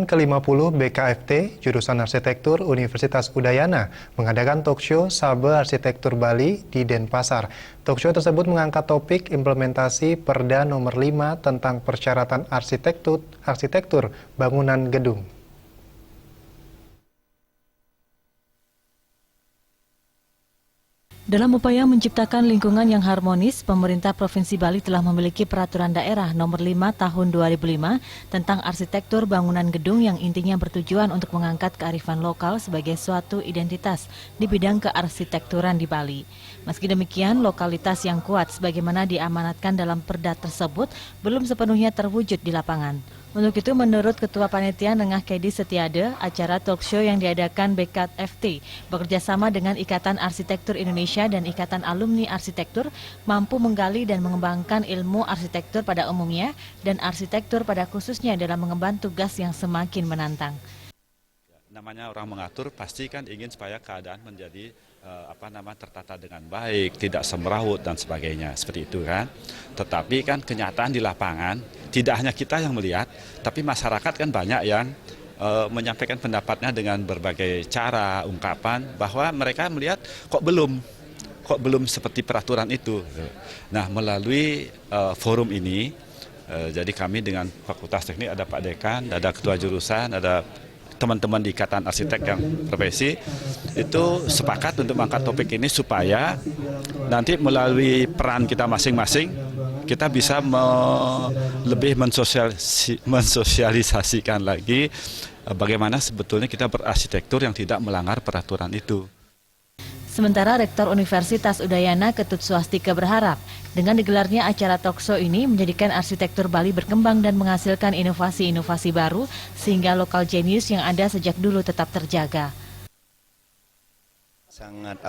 tahun ke-50 BKFT, jurusan Arsitektur Universitas Udayana, mengadakan talkshow Sabe Arsitektur Bali di Denpasar. Talkshow tersebut mengangkat topik implementasi Perda nomor 5 tentang persyaratan arsitektur bangunan gedung. Dalam upaya menciptakan lingkungan yang harmonis, pemerintah Provinsi Bali telah memiliki peraturan daerah nomor 5 tahun 2005 tentang arsitektur bangunan gedung yang intinya bertujuan untuk mengangkat kearifan lokal sebagai suatu identitas di bidang kearsitekturan di Bali. Meski demikian, lokalitas yang kuat sebagaimana diamanatkan dalam perda tersebut belum sepenuhnya terwujud di lapangan. Untuk itu, menurut Ketua Panitia Nengah Kedi Setiade, acara talkshow yang diadakan BKFT bekerjasama dengan Ikatan Arsitektur Indonesia dan Ikatan Alumni Arsitektur mampu menggali dan mengembangkan ilmu arsitektur pada umumnya dan arsitektur pada khususnya dalam mengemban tugas yang semakin menantang. Namanya orang mengatur pasti kan ingin supaya keadaan menjadi tertata dengan baik, tidak semrawut dan sebagainya, seperti itu kan. Tetapi kan kenyataan di lapangan tidak hanya kita yang melihat, tapi masyarakat kan banyak yang menyampaikan pendapatnya dengan berbagai cara, ungkapan bahwa mereka melihat kok belum seperti peraturan itu. Nah, melalui forum ini, jadi kami dengan Fakultas Teknik ada Pak Dekan, ada Ketua Jurusan, ada teman-teman di Ikatan Arsitek yang profesi itu sepakat untuk mengangkat topik ini supaya nanti melalui peran kita masing-masing kita bisa lebih mensosialisasikan lagi bagaimana sebetulnya kita berarsitektur yang tidak melanggar peraturan itu. Sementara Rektor Universitas Udayana Ketut Swastika berharap dengan digelarnya acara talkshow ini menjadikan arsitektur Bali berkembang dan menghasilkan inovasi-inovasi baru sehingga lokal genius yang ada sejak dulu tetap terjaga. Sangat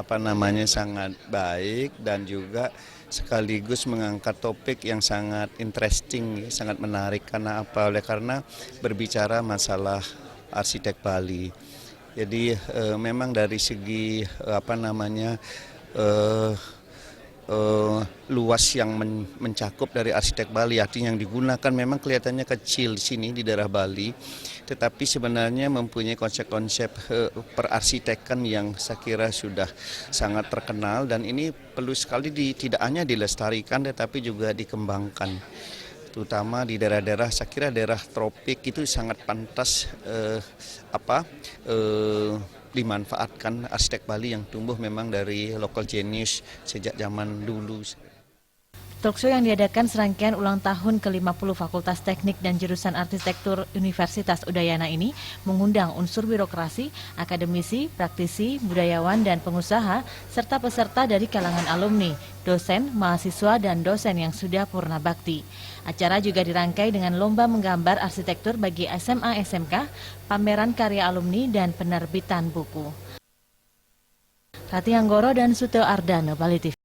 sangat baik dan juga sekaligus mengangkat topik yang sangat interesting, sangat menarik karena karena berbicara masalah arsitek Bali. Jadi memang dari segi luas yang mencakup dari arsitek Bali, artinya yang digunakan memang kelihatannya kecil di sini di daerah Bali, tetapi sebenarnya mempunyai konsep-konsep perarsitekan yang saya kira sudah sangat terkenal dan ini perlu sekali tidak hanya dilestarikan tetapi juga dikembangkan. Terutama di daerah-daerah, saya kira daerah tropik itu sangat pantas dimanfaatkan arsitek Bali yang tumbuh memang dari local genius sejak zaman dulu. Talkshow yang diadakan serangkaian ulang tahun ke-50 Fakultas Teknik dan Jurusan Arsitektur Universitas Udayana ini mengundang unsur birokrasi, akademisi, praktisi, budayawan, dan pengusaha, serta peserta dari kalangan alumni, dosen, mahasiswa, dan dosen yang sudah purna bakti. Acara juga dirangkai dengan lomba menggambar arsitektur bagi SMA-SMK, pameran karya alumni, dan penerbitan buku. Rati Anggoro dan Suto Ardana, Bali TV.